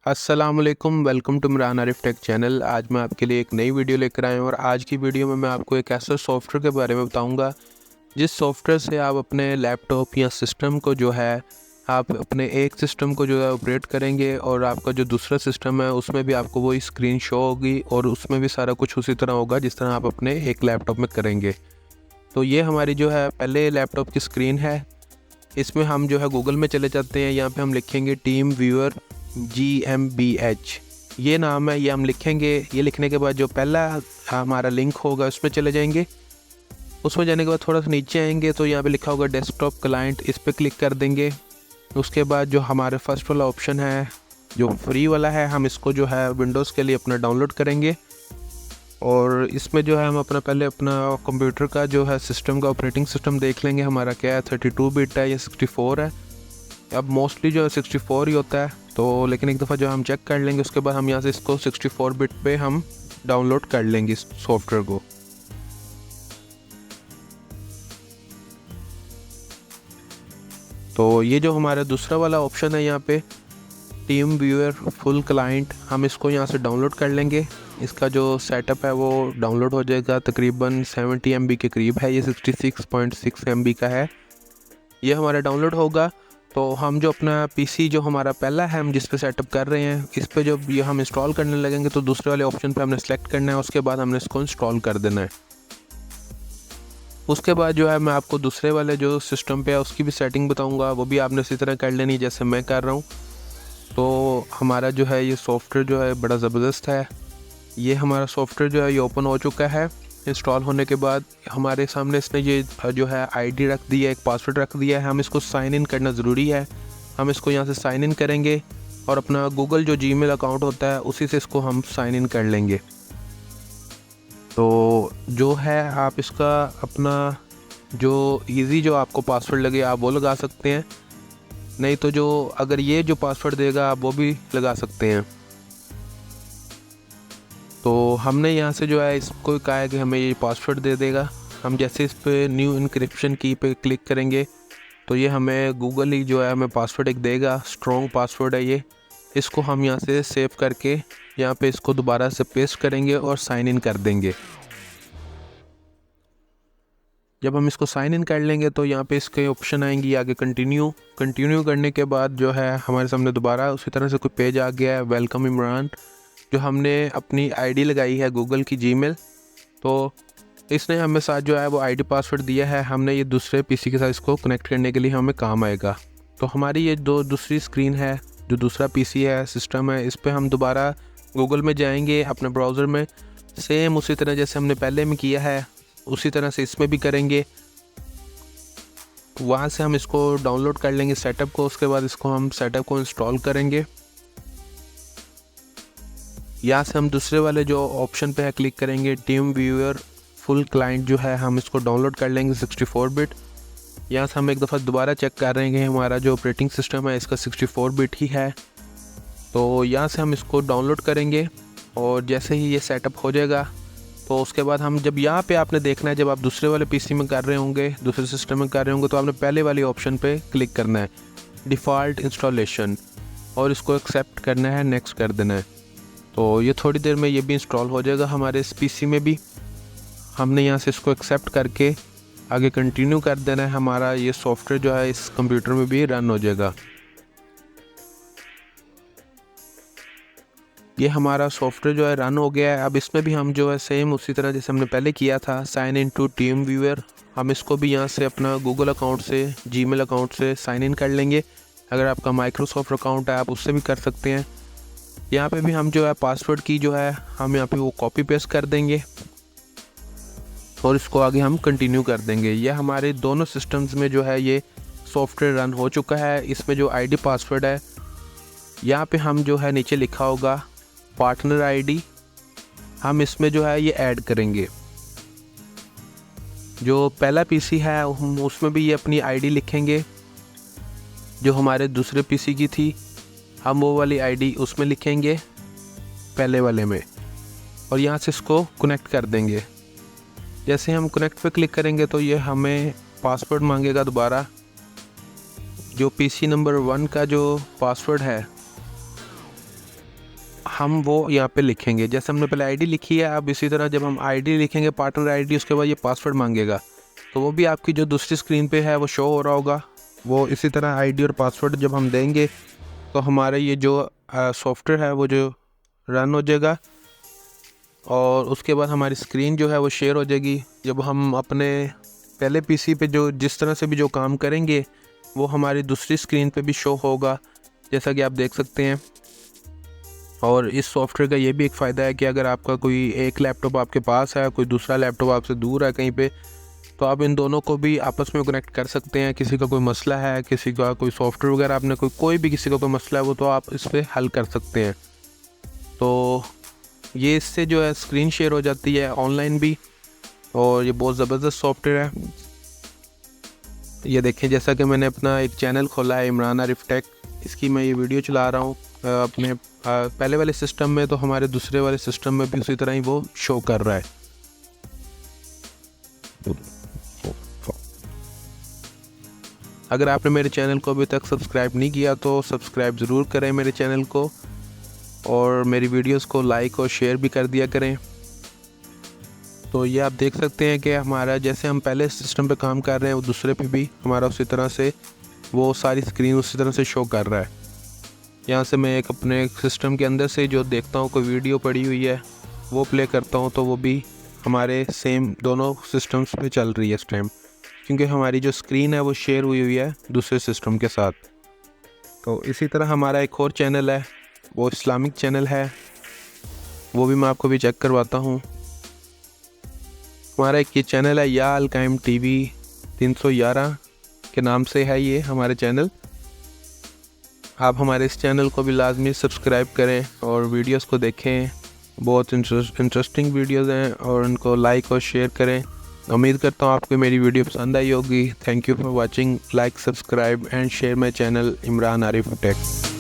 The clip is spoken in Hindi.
अस्सलाम वालेकुम, welcome to Imran Arif tech channel. आज मैं आपके लिए एक नई वीडियो लेकर आया हूँ और आज की वीडियो में मैं आपको एक ऐसे सॉफ्टवेयर के बारे में बताऊँगा जिस सॉफ्टवेयर से आप अपने लैपटॉप या सिस्टम को जो है आप अपने एक सिस्टम को जो है ऑपरेट करेंगे और आपका जो दूसरा सिस्टम है उसमें भी आपको वही स्क्रीन शो होगी और उसमें भी सारा कुछ उसी तरह होगा जिस तरह आप अपने एक लैपटॉप में करेंगे। तो ये हमारी जो है पहले लैपटॉप की स्क्रीन है। इसमें हम जो है गूगल में चले जाते हैं, यहाँ पे हम लिखेंगे टीम व्यूअर GmbH, ये नाम है, ये हम लिखेंगे। ये लिखने के बाद जो पहला हमारा लिंक होगा उसमें चले जाएंगे। उसमें जाने के बाद थोड़ा सा नीचे आएंगे तो यहाँ पे लिखा होगा डेस्कटॉप क्लाइंट, इस पर क्लिक कर देंगे। उसके बाद जो हमारे फर्स्ट वाला ऑप्शन है जो फ्री वाला है, हम इसको जो है विंडोज़ के लिए अपना डाउनलोड करेंगे और इसमें जो है हम अपना पहले अपना कंप्यूटर का जो है सिस्टम का ऑपरेटिंग सिस्टम देख लेंगे हमारा क्या है, 32 बिट है या 64 है। अब मोस्टली जो है 64 ही होता है, तो लेकिन एक दफ़ा जो हम चेक कर लेंगे उसके बाद हम यहाँ से इसको 64 बिट पे हम डाउनलोड कर लेंगे इस सॉफ्टवेयर को। तो ये जो हमारा दूसरा वाला ऑप्शन है यहाँ पे टीम व्यूअर फुल क्लाइंट, हम इसको यहाँ से डाउनलोड कर लेंगे। इसका जो सेटअप है वो डाउनलोड हो जाएगा, तकरीबन 70 MB के करीब है, ये 66.6 MB का है। ये हमारा डाउनलोड होगा तो हम जो अपना पीसी जो हमारा पहला है हम जिस पे सेटअप कर रहे हैं इस पे जब ये हम इंस्टॉल करने लगेंगे तो दूसरे वाले ऑप्शन पे हमने सेलेक्ट करना है, उसके बाद हमने इसको इंस्टॉल कर देना है। उसके बाद जो है मैं आपको दूसरे वाले जो सिस्टम पे है उसकी भी सेटिंग बताऊंगा, वो भी आपने इसी तरह कर लेनी जैसे मैं कर रहा हूँ। तो हमारा जो है ये सॉफ्टवेयर जो है बड़ा ज़बरदस्त है। ये हमारा सॉफ्टवेयर जो है ये ओपन हो चुका है। इंस्टॉल होने के बाद हमारे सामने इसने ये जो है आईडी रख दी है, एक पासवर्ड रख दिया है। हम इसको साइन इन करना ज़रूरी है। हम इसको यहाँ से साइन इन करेंगे और अपना गूगल जो जीमेल अकाउंट होता है उसी से इसको हम साइन इन कर लेंगे। तो जो है आप इसका अपना जो इजी जो आपको पासवर्ड लगे आप वो लगा सकते हैं, नहीं तो जो अगर ये जो पासवर्ड देगा आप वो भी लगा सकते हैं। तो हमने यहाँ से जो है इसको कहा है कि हमें ये पासवर्ड दे देगा। हम जैसे इस पे न्यू इनक्रिप्शन की पे क्लिक करेंगे तो ये हमें गूगल ही जो है हमें पासवर्ड एक देगा, स्ट्रॉन्ग पासवर्ड है ये। इसको हम यहाँ से सेव करके यहाँ पे इसको दोबारा से पेस्ट करेंगे और साइन इन कर देंगे। जब हम इसको साइन इन कर लेंगे तो यहाँ पे इसके ऑप्शन आएंगी आगे कंटिन्यू करने के बाद जो है हमारे सामने दोबारा उसी तरह से कोई पेज आ गया है, वेलकम इमरान। जो हमने अपनी आईडी लगाई है गूगल की जीमेल, तो इसने हमें साथ जो है वो आईडी पासवर्ड दिया है। हमने ये दूसरे पीसी के साथ इसको कनेक्ट करने के लिए हमें काम आएगा। तो हमारी ये दूसरी स्क्रीन है, जो दूसरा पीसी है सिस्टम है, इस पर हम दोबारा गूगल में जाएंगे अपने ब्राउज़र में, सेम उसी तरह जैसे हमने पहले में किया है उसी तरह से इसमें भी करेंगे। वहाँ से हम इसको डाउनलोड कर लेंगे सेटअप को, उसके बाद इसको हम सेटअप को इंस्टॉल करेंगे। यहाँ से हम दूसरे वाले जो ऑप्शन पे है क्लिक करेंगे, टीम व्यूअर फुल क्लाइंट जो है हम इसको डाउनलोड कर लेंगे 64 बिट। यहाँ से हम एक दफ़ा दोबारा चेक कर रहे हैं हमारा जो ऑपरेटिंग सिस्टम है इसका 64 बिट ही है। तो यहाँ से हम इसको डाउनलोड करेंगे और जैसे ही ये सेटअप हो जाएगा तो उसके बाद हम जब यहाँ पे आपने देखना है, जब आप दूसरे वाले पीसी में कर रहे होंगे, दूसरे सिस्टम में कर रहे होंगे, तो आपने पहले वाले ऑप्शन पे क्लिक करना है डिफ़ॉल्ट इंस्टॉलेशन और इसको एक्सेप्ट करना है, नेक्स्ट कर देना है। तो ये थोड़ी देर में ये भी इंस्टॉल हो जाएगा हमारे इस पीसी में भी। हमने यहाँ से इसको एक्सेप्ट करके आगे कंटिन्यू कर देना है, हमारा ये सॉफ्टवेयर जो है इस कंप्यूटर में भी रन हो जाएगा। ये हमारा सॉफ्टवेयर जो है रन हो गया है। अब इसमें भी हम जो है सेम उसी तरह जैसे हमने पहले किया था, sign in to TeamViewer, हम इसको भी यहाँ से अपना गूगल अकाउंट से, जीमेल अकाउंट से साइन इन कर लेंगे। अगर आपका माइक्रोसॉफ्ट अकाउंट है आप उससे भी कर सकते हैं। यहाँ पे भी हम जो है पासवर्ड की जो है हम यहाँ पे वो कॉपी पेस्ट कर देंगे और इसको आगे हम कंटिन्यू कर देंगे। ये हमारे दोनों सिस्टम्स में जो है ये सॉफ्टवेयर रन हो चुका है। इसमें जो आईडी पासवर्ड है यहाँ पे हम जो है नीचे लिखा होगा पार्टनर आईडी, हम इसमें जो है ये ऐड करेंगे। जो पहला पीसी है हम उसमें भी ये अपनी आईडी लिखेंगे, जो हमारे दूसरे पीसी की थी हम वो वाली आईडी उसमें लिखेंगे पहले वाले में और यहाँ से इसको कनेक्ट कर देंगे। जैसे हम कनेक्ट पे क्लिक करेंगे तो ये हमें पासवर्ड मांगेगा दोबारा। जो पीसी नंबर 1 का जो पासवर्ड है हम वो यहाँ पे लिखेंगे। जैसे हमने पहले आईडी लिखी है, अब इसी तरह जब हम आईडी लिखेंगे पार्टनर आईडी, उसके बाद ये पासवर्ड मांगेगा, तो वो भी आपकी जो दूसरी स्क्रीन पे है वो शो हो रहा होगा। वो इसी तरह आईडी और पासवर्ड जब हम देंगे तो हमारे ये जो सॉफ्टवेयर है वो जो रन हो जाएगा, और उसके बाद हमारी स्क्रीन जो है वो शेयर हो जाएगी। जब हम अपने पहले पीसी पे जो जिस तरह से भी जो काम करेंगे वो हमारी दूसरी स्क्रीन पे भी शो होगा, जैसा कि आप देख सकते हैं। और इस सॉफ्टवेयर का ये भी एक फ़ायदा है कि अगर आपका कोई एक लैपटॉप आपके पास है, कोई दूसरा लैपटॉप आपसे दूर है कहीं पे, तो आप इन दोनों को भी आपस में कनेक्ट कर सकते हैं। किसी का कोई मसला है, किसी का कोई सॉफ्टवेयर वगैरह आपने कोई भी किसी का कोई मसला है, वो तो आप इस पर हल कर सकते हैं। तो ये इससे जो है स्क्रीन शेयर हो जाती है ऑनलाइन भी, और ये बहुत ज़बरदस्त सॉफ्टवेयर है। ये देखें, जैसा कि मैंने अपना एक चैनल खोला है इमरान आरिफ टेक, इसकी मैं ये वीडियो चला रहा हूँ अपने पहले वाले सिस्टम में, तो हमारे दूसरे वाले सिस्टम में भी उसी तरह ही वो शो कर रहा है। अगर आपने मेरे चैनल को अभी तक सब्सक्राइब नहीं किया तो सब्सक्राइब ज़रूर करें मेरे चैनल को, और मेरी वीडियोस को लाइक और शेयर भी कर दिया करें। तो ये आप देख सकते हैं कि हमारा जैसे हम पहले सिस्टम पे काम कर रहे हैं वो दूसरे पे भी हमारा उसी तरह से वो सारी स्क्रीन उसी तरह से शो कर रहा है। यहाँ से मैं एक अपने सिस्टम के अंदर से जो देखता हूँ कोई वीडियो पड़ी हुई है वो प्ले करता हूँ, तो वो भी हमारे सेम दोनों सिस्टम्स पे चल रही है इस टाइम, क्योंकि हमारी जो स्क्रीन है वो शेयर हुई है दूसरे सिस्टम के साथ। तो इसी तरह हमारा एक और चैनल है, वो इस्लामिक चैनल है, वो भी मैं आपको भी चेक करवाता हूँ। हमारा एक ये चैनल है या अलकाइम टीवी 311 के नाम से है ये हमारे चैनल। आप हमारे इस चैनल को भी लाजमी सब्सक्राइब करें और वीडियोस को देखें, बहुत इंटरेस्टिंग वीडियोस हैं, और उनको लाइक और शेयर करें। उम्मीद करता हूँ आपको मेरी वीडियो पसंद आई होगी। Thank you for watching, like, subscribe and share my channel Imran Arif take.